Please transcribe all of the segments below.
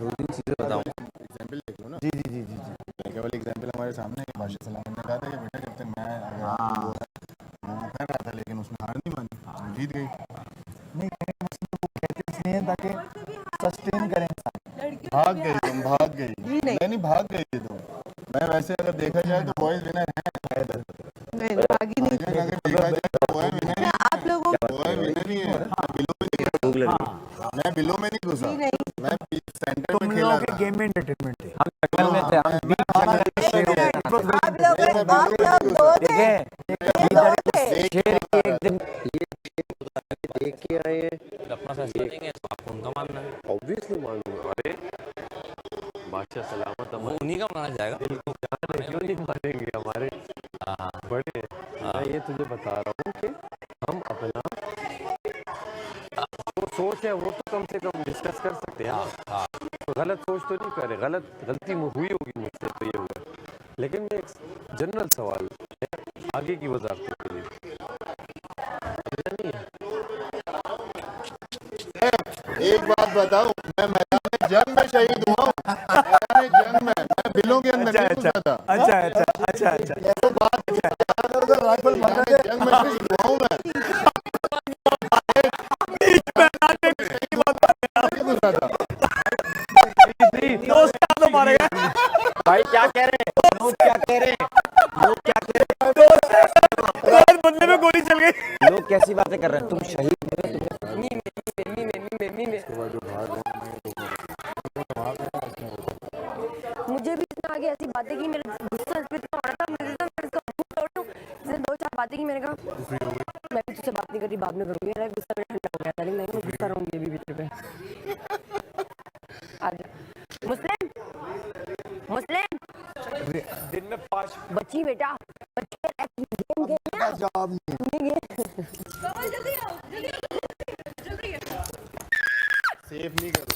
दो तीन चीज़ें बताऊँ। एग्जाम्पल देख लो ना। जी जी जी जी जी। केवल एग्जाम्पल हमारे सामने है। बादशाह सलाम ने कहा था कि बेटा जब तक मैं अगर वो कर रहा था लेकिन उसने हार नहीं मानी, जीत गई। नहीं कहने का मतलब वो कहते इसलिए हैं ताकि सस्टेन करें इंसान। भाग गई तुम, भाग गई। नहीं भाग गई तुम। मैं वैसे अगर देखा जाए तो बॉयज विनर है। नहीं भागी नहीं। अगर देखा जाए तो बॉय विनर ही आप लोगों बॉय विनर ही है। मैं बिलो में नहीं घुसा, मैं सेंटर में खेला था। गेम में एंटरटेनमेंट थे। आप लोग देख के आए हैं, अपना फैसला देंगे तो आपको उनका मानना है। ऑब्वियसली मानूंगा। अरे बादशाह सलामत वो उन्हीं का माना जाएगा। क्यों नहीं मानेंगे, हमारे बड़े। मैं ये तुझे बता रहा हूँ कि हम अपना वो सोच है वो तो कम से कम डिस्कस कर सकते हैं। तो गलत सोच तो नहीं करे, गलती हुई होगी मुझसे तो ये हुआ, लेकिन मैं एक जनरल सवाल है आगे की वजारतों के लिए। एक बात बताऊं, मैं मैदान जंग में शहीद हुआ हूँ। मैदान जंग में मैं बिलों के अंदर नहीं घुसा था। अच्छा तो बात राइफल मारना है। जंग में शहीद हुआ हूँ मैं। नहीं घुसा था। दोस्त क्या तो मारेगा भाई क्या कह रहे हैं, लोग क्या कह रहे हैं, लोग क्या कह रहे हैं, दोस्त बदले में गोली चल गई। लोग कैसी बातें कर रहे हैं। तुम शहीद मुझे भी इतना आगे ऐसी बातें की, मेरे गुस्सा इस पे इतना आ रहा था, मुझे तो मैं इसको तोड़ूं। इसने दो चार बातें की, मैंने कहा मैं भी तुझसे बात नहीं कर रही, बाद में करूंगी। मेरा गुस्सा मेरा ठंडा हो गया था, लेकिन मैं गुस्सा रहूंगी अभी भीतर पे। आजा मुस्लिम दिन में 5 बच्ची बेटा गेम खेलना जवाब नहीं। सेफ नहीं करो,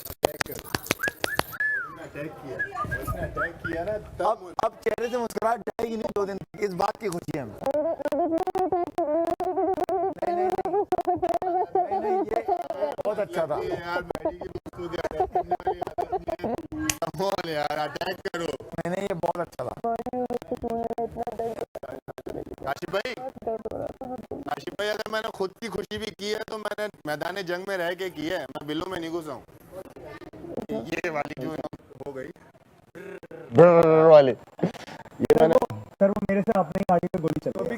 अटैक किया। उसने अटैक किया ना तब अब चेहरे से मुस्कुराहट जाएगी नहीं 2 दिन तक। इस बात की खुशी है हमें। नहीं, ये बहुत अच्छा था यार बैठी की दोस्तों की अटैक करने वाली आदत नहीं है। कमाल यार, अटैक करो। नहीं ये बहुत अच्छा था। काशिफ भाई, अगर मैंने खुद की खुशी भी की है तो मैंने मैदान जंग में रह के की है। मैं बिलों में नहीं घुसा हूँ। ये वाली जो हो गई वाली, ये मैंने सर वो मेरे से अपनी गाड़ी पे गोली चल गई।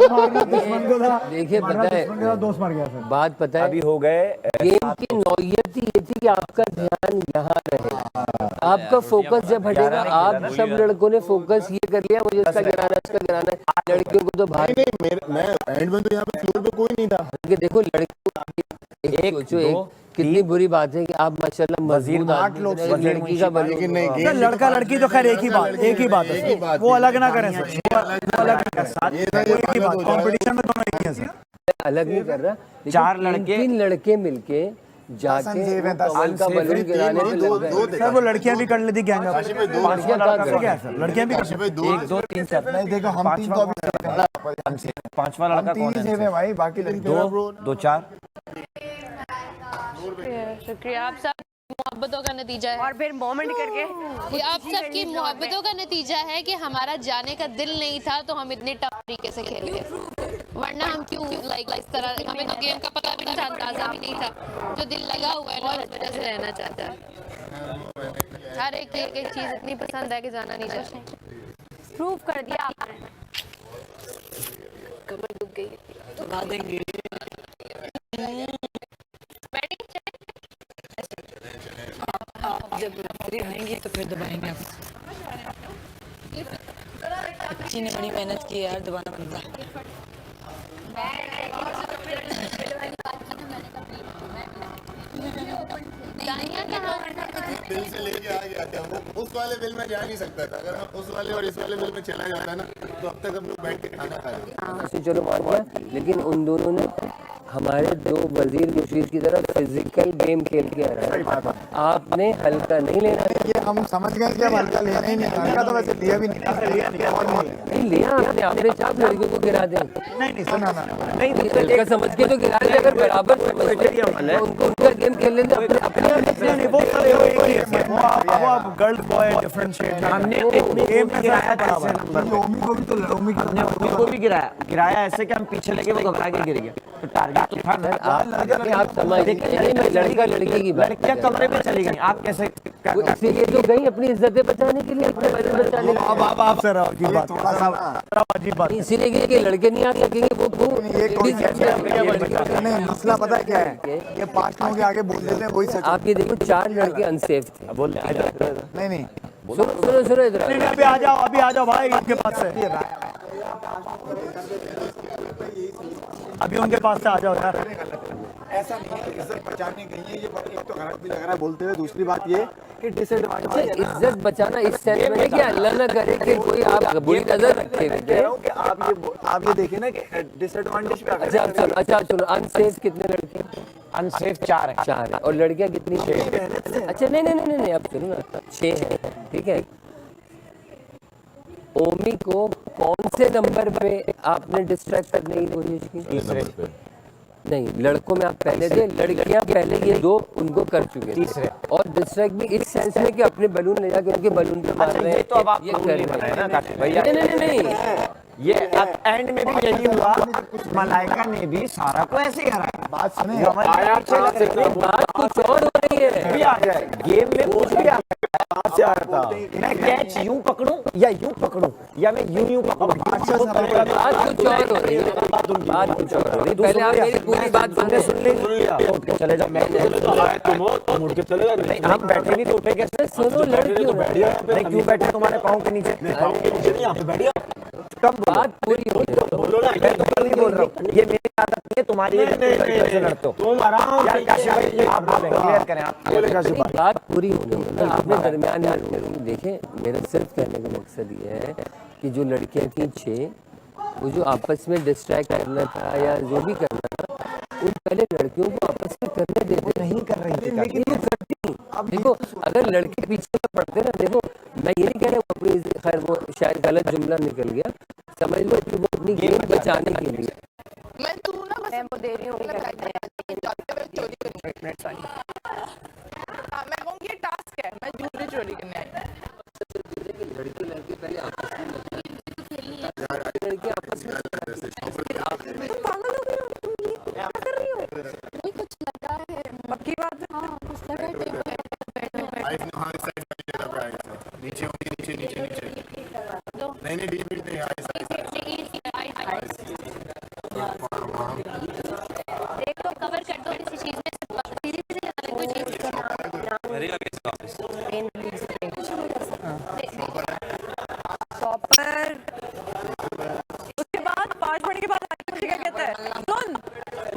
मारना दुश्मन को था। देखिए मारना पता है, दुश्मन को था, दोस्त मार गया सर। बात पता है अभी हो गए गेम की नौयत ही ये थी कि आपका ध्यान यहाँ रहे, आपका फोकस जब हटेगा। आप सब लड़कों ने फोकस ये कर लिया मुझे इसका गिराना है, इसका गिराना है। लड़कियों को तो भाई नहीं मैं एंड में तो यहाँ पे फ्लोर पे कोई नहीं था। देखो लड़कियों सोचो एक कितनी बुरी बात है कि आप माशाल्लाह मजबूत आदमी हैं, एक लड़की का बलून सर लड़का लड़की तो खैर एक ही बात है। वो अलग ना करें सर, वो अलग ना करें। कंपटीशन में दोनों एक ही हैं सर। अलग नहीं कर रहा। 4 लड़के 3 लड़के मिलके जाके कमल का बलून गिराने पे लग गए। सर वो लड़कियां भी कर लेती गैंग अप। लड़कियां कहाँ कर क्या सर लड़कियां भी कर सकती हैं। 1 2 3 4 नहीं देखो हम तीन तो अभी पांचवा लड़का कौन है? है भाई, बाकी 2 4 शुक्रिया। आप सब मोहब्बतों का नतीजा है, और फिर मोमेंट करके ये आप सबकी मोहब्बतों का नतीजा है कि हमारा जाने का दिल नहीं था तो हम इतने टफ तरीके से खेल गए, वरना हम क्यों लाइक इस तरह, हमें तो गेम का पता भी नहीं था, अंदाजा भी नहीं था। जो दिल लगा हुआ है ना उस वजह से रहना चाहता है। हर एक चीज इतनी पसंद है कि जाना नहीं चाहता। प्रूव कर दिया आपने। कमर दुख गई। जब फ्री रहेंगे तो फिर दबाएंगे आप। अच्छी ने बड़ी मेहनत की यार, दबाना बनता। बिल से लेके आ गया था वो, उस वाले बिल में जा नहीं सकता था। अगर मैं उस वाले और इस वाले बिल में चला जाता ना तो अब तक हम लोग बैठ के खाना खा रहे। चलो मान लिया, लेकिन उन दोनों ने हमारे 2 वजीर मुशीर की तरह फिजिकल गेम खेल के आ रहा है। आपने हल्का नहीं लेना। ये हम समझ गए कि अब हल्का लेना ही नहीं। हल्का तो वैसे लिया भी नहीं लिया आपने चाप लड़कियों को गिरा दें। नहीं सुना ना नहीं हल्का समझ के तो गिरा दे। अगर बराबर समझ के उनको उनका गेम खेल लेते अपने आप। नहीं वो वो गर्ल बॉय डिफरेंट शेड हमने गेम में गिराया फर्क पड़ा हुआ है। हमने ओमी को भी गिराया ऐसे कि हम पीछे लगे वो घबरा के गिर गया। तो टारगेट तो था ना। आप समझ लड़का लड़की की बात लड़कियां कमरे में चली गई, आप कैसे इसीलिए तो गई अपनी इज्जतें बचाने के लिए, अपने बदन बचाने के लिए। अब आप सर अजीब बात, अजीब बात। इसीलिए गई कि लड़के नहीं आ सकेंगे वो नहीं, मसला पता है क्या है, ये 5 लोगों के आगे बोल देते हैं वही सच। आप ये देखो 4 लड़के अनसेफ थे। नहीं सुनो इधर अभी आ जाओ भाई, इनके पास से अभी उनके पास से आ जाओ यार। ऐसा नहीं है, इज्जत बचाने गई है ये, एक तो गलत भी लग रहा है बोलते हुए, दूसरी बात ये कि डिसएडवांटेज इज्जत बचाना इस सेंस में कि अल्लाह ना करे कि कोई आप बुरी नजर रखे। आप ये देखिए ना कि डिसएडवांटेज पे अच्छा सुनो, अनसेफ कितने लड़के? अनसेफ 4 है। 4 है। और लड़कियां कितनी? 6। अच्छा नहीं अब सुनो ना, 6 है, ठीक है। ओमी को कौन से नंबर पे आपने डिस्ट्रैक्ट करने की कोशिश की? तीसरे पे। नहीं, लड़कों में आप पहले थे, लड़कियां पहले ये 2 उनको कर चुके थे। तीसरे। और डिस्ट्रैक्ट भी इस सेंस में कि अपने बलून ले जाके उनके बलून पे मार रहे हैं। तो अब आप ये कर रहे हैं ना भैया। नहीं ये अब एंड में भी यही हुआ, मलाइका ने भी सारा को ऐसे करा। बात सुने, बात कुछ और हो रही है। भी आ जाए गेम में कुछ भी आ था। मैं कैच यूं पकड़ूं या यूं पकड़ूं या मैं यूं पकड़ूं, बात कुछ और हो रही है। बात कुछ और हो रही है। पहले आप मेरी पूरी बात सुन ले। चले जाओ, मैं मुड़ के चले जाओ। नहीं, हम बैठे नहीं तो उठे कैसे? सुनो लड़कियों, नहीं क्यों बैठे तुम्हारे पाँव के नीचे? कब बात पूरी हो मैं तो कल नहीं बोल रहा हूँ, ये मेरी आदत नहीं है, तुम्हारी कैसे लड़ते हो तुम? आराम से आप बोलें, क्लियर करें आप। बात पूरी होने दो, आपने दरमियान में देखें। मेरा सिर्फ कहने का मकसद ये है कि जो लड़कियां थी 6, वो जो आपस में डिस्ट्रैक्ट करना था या जो भी करना था, उन पहले लड़कियों को आपस में करने देते। नहीं कर रही थी, लेकिन वो करती। देखो अगर लड़के पीछे पड़ते ना, देखो मैं ये नहीं कह रहा हूँ अपनी, खैर वो शायद गलत जुमला निकल गया, समझ लो कि वो अपनी गेम बचाने के लिए। मैं वो दे रही हूँ, मैं कहूँगी ये टास्क है, मैं ज्वेलरी चोरी करने आई। लड़के पहले आपस में लड़के आपस में पागल हो गई हो, क्या कर रही हो? कुछ लगा है, पक्की बात है। हाँ कुछ लगा है। हाँ इस साइड वाली जगह पे आएगा, नीचे होगी, नीचे नहीं डीप नहीं आए देख तो कवर कर दो किसी चीज में, धीरे धीरे कोई चीज टॉपर उसके बाद 5 मिनट के बाद मुझे क्या कहता है, सुन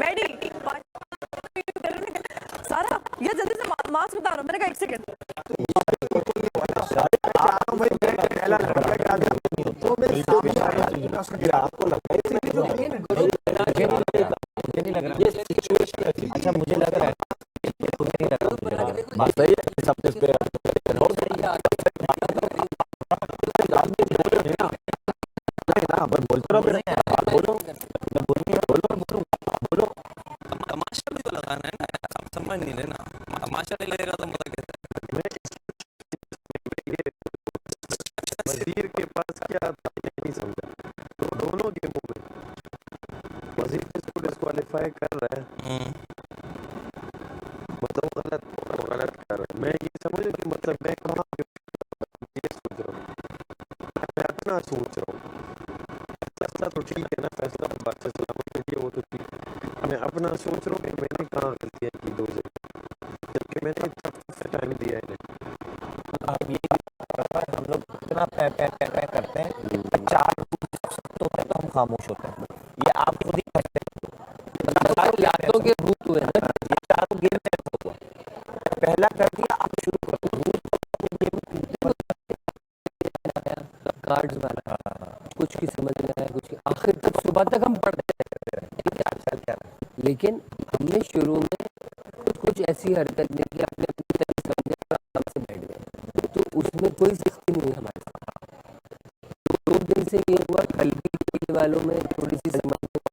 मैडी सारा ये जल्दी से मास्क उतारो। मैंने कहा 1 सेकंड, अच्छा मुझे लग रहा है बात सही है, सबसे तमाशा भी तो लगाना है ना, आप समझ नहीं लेना, तमाशा नहीं लगेगा तो मजा कैसे? वजीर के पास क्या था ये नहीं समझा। तो दोनों गेमों में वजीर इसको डिस्क्वालीफाई कर रहा है, मतलब गलत कर रहा है। मैं ये समझू कि मतलब मैं कहाँ ये सोच रहा हूँ, मैं अपना सोच रहा हूँ। फैसला तो ठीक है ना, फैसला तो बात से सलामत के लिए वो तो ठीक है। मैं अपना सोच रहा हूँ कि मैंने कहाँ गलतियाँ की 2 जगह, जबकि मैंने इतना टाइम दिया है। अब ये हम लोग इतना करते हैं, 4 तो हम खामोश होते हैं। ये आप खुद ही करते हैं, लातों के भूत हुए ना, ये 4 गेम में हुआ, पहला कर दिया, आप शुरू करो। कार्ड्स वाला कुछ की समझ में आया, कुछ आखिर तक सुबह तक हम पढ़ते हैं, लेकिन हमने शुरू में कुछ ऐसी हरकत नहीं की, अपने से बैठ गए, तो उसमें कोई सख्ती नहीं है हमारे साथ। 2 दिन से ये हुआ, कल भी वालों में थोड़ी सी समझ